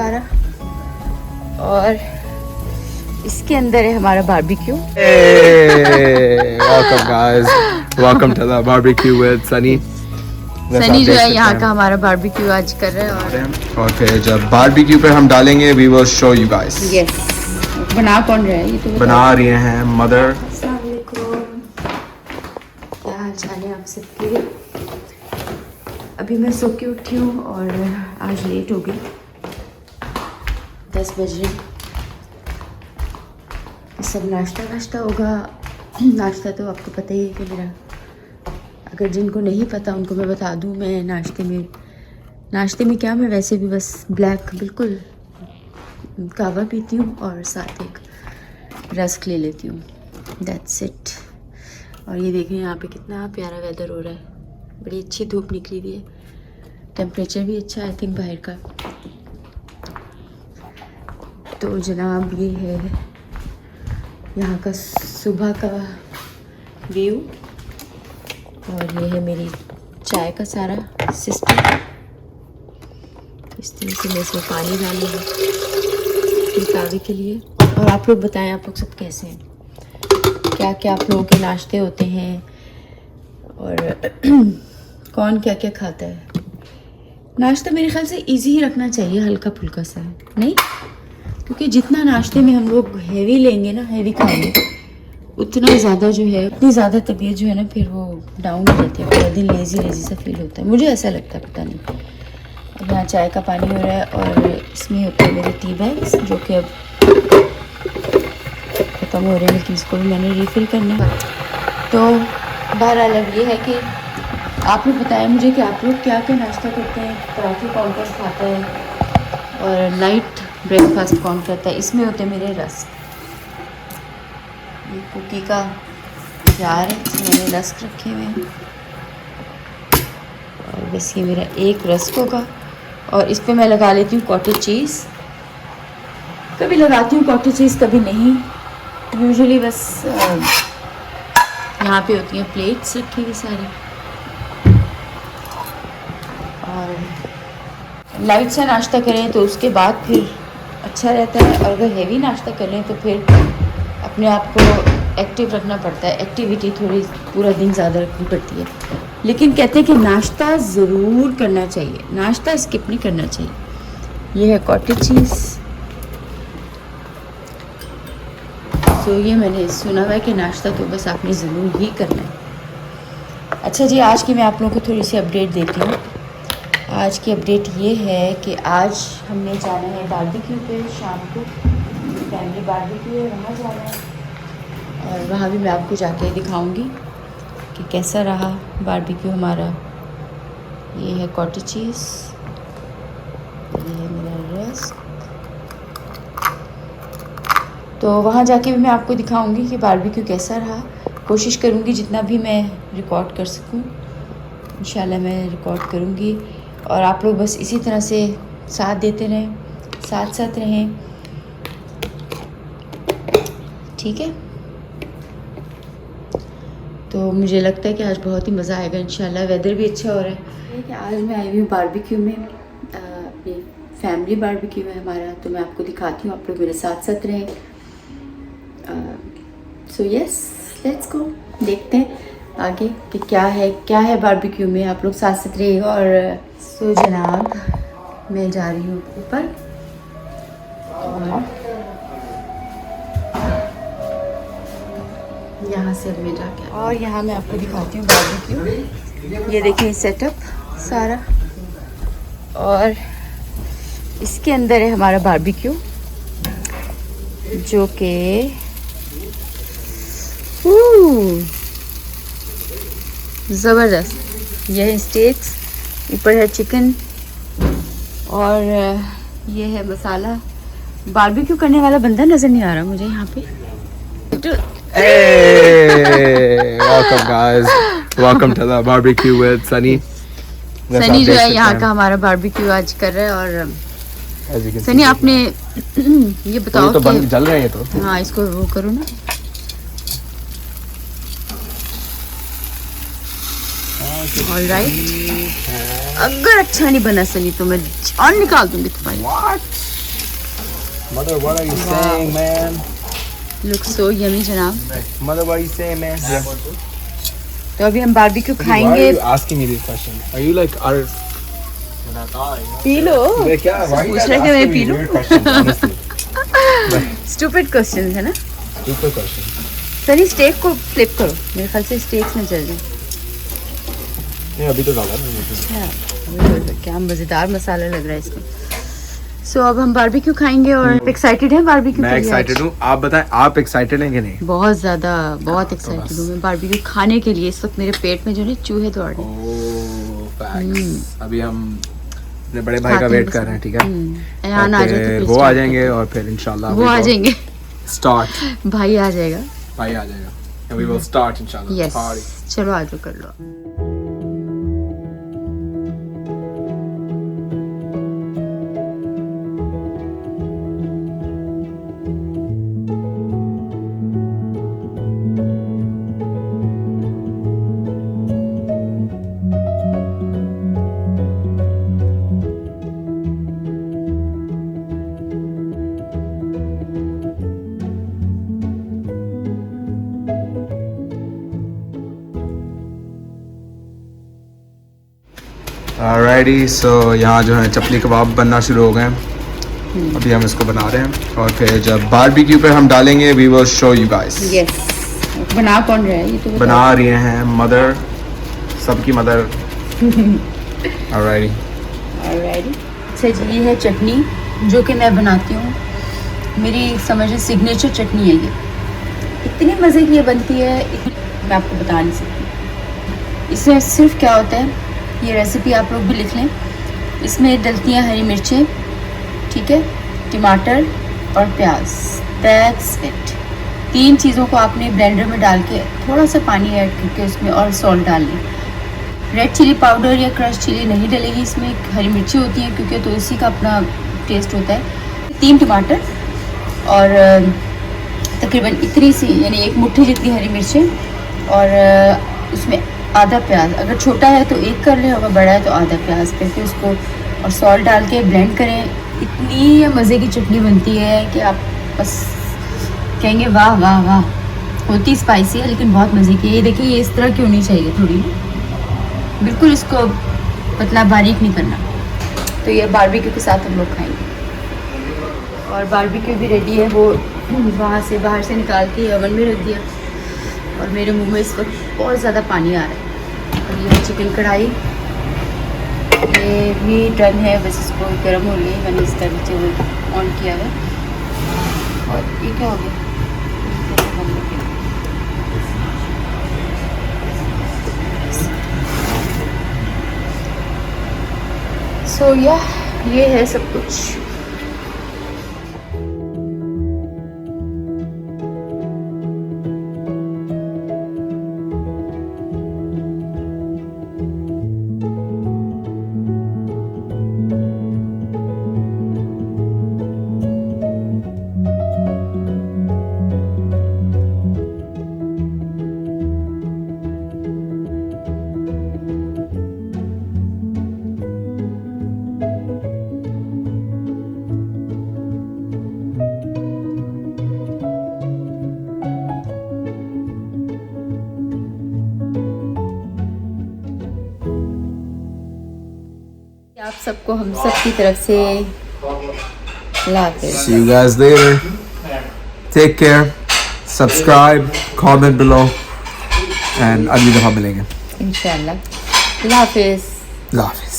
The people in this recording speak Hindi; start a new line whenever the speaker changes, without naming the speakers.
सारा, और इसके अंदर है हमारा barbecue.
Welcome guys, welcome to the barbecue with Sunny।
Sunny जो है यहाँ का हमारा बारबेक्यू आज कर रहा है।
और फिर जब बारबेक्यू पे हम डालेंगे we will show you guys।
Yes, बना कौन रहा है ये तो
बना रही हैं मदर।
क्या हाल चाल है आप सबके? अभी मैं सो के उठी हूँ और आज लेट हो गई, 10 बज रहे। सब नाश्ता होगा। नाश्ता तो आपको पता ही है कि मेरा, अगर जिनको नहीं पता उनको मैं बता दूँ, मैं नाश्ते में क्या, मैं वैसे भी बस ब्लैक बिल्कुल कहवा पीती हूँ और साथ एक रस्क ले लेती हूँ, दैट्स इट। और ये देखें यहाँ पे कितना प्यारा वेदर हो रहा है, बड़ी अच्छी धूप निकली हुई है, टेम्परेचर भी अच्छा आई थिंक बाहर का। तो जनाब ये है यहाँ का सुबह का व्यू, और ये है मेरी चाय का सारा सिस्टम। इस तरह से मैं इसमें पानी डालूँगी कहवे के लिए। और आप लोग बताएं, आप लोग सब कैसे हैं, क्या क्या आप लोगों के नाश्ते होते हैं, और कौन क्या क्या खाता है। नाश्ता मेरे ख्याल से इजी ही रखना चाहिए, हल्का फुल्का सा, नहीं? क्योंकि जितना नाश्ते में हम लोग हैवी लेंगे ना, हैवी खाएंगे, उतना ज़्यादा जो है, उतनी ज़्यादा तबीयत जो है ना फिर वो डाउन हो जाती है, पूरा दिन लेज़ी सा फील होता है, मुझे ऐसा लगता है, पता नहीं। अब यहाँ चाय का पानी हो रहा है और इसमें होते हैं मेरे टी बैग्स जो कि अब ख़त्म हो रहे हैं, लेकिन इसको भी मैंने रिफ़िल करना है। तो बहरहाल अब ये है कि आप लोग बताएं मुझे कि आप लोग क्या क्या नाश्ता करते हैं, पराठे कौन कौन खाता है, और नाइट ब्रेकफास्ट कौन करता है। इसमें होते हैं मेरे रस्क, ये कुकी का जार है, इसमें मैंने रस्क रखे हुए हैं, और बस ये मेरा एक रस्क होगा। और इस पर मैं लगा लेती हूँ कॉटेज चीज़, कभी लगाती हूँ कॉटेज चीज़, कभी नहीं। यूजुअली बस यहाँ पे होती हैं प्लेट्स रखी हुई सारी, और लाइट सा नाश्ता करें तो उसके बाद फिर अच्छा रहता है, और अगर हेवी नाश्ता कर लें तो फिर अपने आप को एक्टिव रखना पड़ता है, एक्टिविटी थोड़ी पूरा दिन ज़्यादा रखनी पड़ती है। लेकिन कहते हैं कि नाश्ता ज़रूर करना चाहिए, नाश्ता स्किप नहीं करना चाहिए। ये है कॉटेज चीज़। तो ये मैंने सुना हुआ है कि नाश्ता तो बस आपने ज़रूर ही करना है। अच्छा जी, आज की मैं आप लोगों को थोड़ी सी अपडेट देती हूँ। आज की अपडेट ये है कि आज हमने जाना है बारबेक्यू पे, शाम को फैमिली बारबेक्यू है, वहाँ जाना है, और वहाँ भी मैं आपको जाके दिखाऊंगी कि कैसा रहा बारबेक्यू हमारा। ये है कॉटेज चीज़, ये है मेरा रस्क। तो वहाँ जाके भी मैं आपको दिखाऊंगी कि बारबेक्यू कैसा रहा। कोशिश करूँगी जितना भी मैं रिकॉर्ड कर सकूँ, इंशाल्लाह मैं रिकॉर्ड करूँगी, और आप लोग बस इसी तरह से साथ देते रहें, साथ साथ रहें, ठीक है? तो मुझे लगता है कि आज बहुत ही मज़ा आएगा इंशाल्लाह। वेदर भी अच्छा हो रहा है कि आज मैं आई हुई हूँ बारबेक्यू में, अपनी फैमिली बारबेक्यू है हमारा, तो मैं आपको दिखाती हूँ, आप लोग मेरे साथ साथ रहें। सो यस, लेट्स गो, देखते हैं आगे कि क्या है बारबेक्यू में, आप लोग साथ साथ रहिएगा। और सो जनाब, मैं जा रही हूँ ऊपर, और यहाँ से अब मैं जाके, और यहाँ मैं आपको दिखाती हूँ बारबेक्यू। ये देखिए सेटअप सारा, और इसके अंदर है हमारा बारबेक्यू जो कि ज़बरदस्त। यह है स्टेक्स, ऊपर है चिकन, और ये है मसाला। बारबेक्यू करने वाला बंदा नज़र नहीं आ रहा मुझे यहाँ पे।
Hey, welcome guys, welcome to the barbecue with Sunny।
Sunny जो है यहाँ का हमारा बारबेक्यू आज कर रहा है। और सनी आपने ये बताओ
तो बंद जल रहे हैं तो,
हाँ इसको वो करो ना। ऑलराइट, अगर अच्छा नहीं बना सनी तो मैं जान निकाल दूंगी तुम्हारी।
What? Mother, what are you saying, man?
Look so yummy जनाब।
Mother, what are you saying, man? Yeah.
तो अभी हम बारबेक्यू
Why are
खाएंगे।
you asking me this question? Are you like are?
पी लो।
क्या? Why you
पूछ
guys
रहे कि मैं
asking
पी
me
लूं?
weird questions? Honestly,
stupid question है ना।
stupid question.
सनी स्टेक को फ्लिप करो, मेरे ख्याल से स्टेक्स में चल जाए।
नहीं अभी तो डाला ना मुझे।
अच्छा, क्या मज़ेदार मसाला लग रहा है इसमें। सो अब हम बारबेक्यू खाएंगे और एक्साइटेड हैं बारबेक्यू
मैं
के लिए।
एक्साइटेड हूँ। आप बताएं, आप एक्साइटेड हैं कि नहीं?
बहुत ज़्यादा, बहुत एक्साइटेड हूँ मैं बारबेक्यू खाने के लिए। इस वक्त मेरे पेट में जो है चूहे दौड़ रहे हैं।
ओह, facts. अभी हम अपने बड़े भाई का
खाते हैं
वेट कर रहे हैं, ठीक है?
ऐहान आ
और
जाए तो
फिर
फिर
वो
start
आ जाएंगे
करते
और फिर इंशाल्लाह
हैं। वो आ जाएंगे,
स्टार्ट।
भाई आ जाएगा।
भाई आ जाएगा and we will start इंशाल्लाह
यस,
party.
चलो आ जाओ, कर लो।
Alrighty, so यहाँ जो है चपली कबाब बनना शुरू हो गए हैं। अभी हम इसको बना रहे हैं और फिर जब बारबेक्यू पे हम डालेंगे we will show you guys.
Yes, बना कौन रहा है ये तो बताओ।
बना रही हैं मदर, सबकी मदर। Alrighty.
ऑलराइट, अच्छा जी, ये है चटनी जो कि मैं बनाती हूँ। मेरी समझ सिग्नेचर चटनी है ये। इतनी मज़े की ये बनती है, मैं आपको बता नहीं सकती। इसमें सिर्फ क्या होता है, ये रेसिपी आप लोग भी लिख लें। इसमें डलती हैं हरी मिर्चें, ठीक है, टमाटर और प्याज। That's it. 3 चीज़ों को आपने ब्लेंडर में डाल के थोड़ा सा पानी ऐड करके उसमें और सॉल्ट डाल लें। रेड चिली पाउडर या क्रश चिली नहीं डलेगी इसमें, हरी मिर्ची होती हैं क्योंकि तो इसी का अपना टेस्ट होता है। 3 टमाटर और तकरीबन इतनी सी, यानी 1 मुट्ठी जितनी हरी मिर्चें और उसमें आधा प्याज। अगर छोटा है तो 1 कर लें, अगर बड़ा है तो आधा प्याज करके उसको और सॉल्ट डाल के ब्लेंड करें। इतनी मज़े की चटनी बनती है कि आप बस कहेंगे वाह वाह वाह। होती स्पाइसी है लेकिन बहुत मज़े की है। ये देखिए, ये इस तरह की होनी चाहिए थोड़ी, बिल्कुल इसको पतला बारीक नहीं करना। तो ये बारबेक्यू के साथ हम लोग खाएंगे। और बारबेक्यू भी रेडी है, वो वहाँ से बाहर से निकाल के ओवन में रख दिया और मेरे मुंह में इस वक्त बहुत ज़्यादा पानी आ रहा है। और ये चिकन कढ़ाई, ये भी डन है, बस इसको गर्म हो गई। मैंने इसका नीचे वो ऑन किया है। और ये क्या हो गया, सो ये है सब कुछ। आप सबको हम सब की तरफ से
See you guys later. Take care. Subscribe, comment below, and अगली दफा मिलेंगे।
इंशाल्लाह। अल्लाह हाफिज़।
अल्लाह हाफिज़।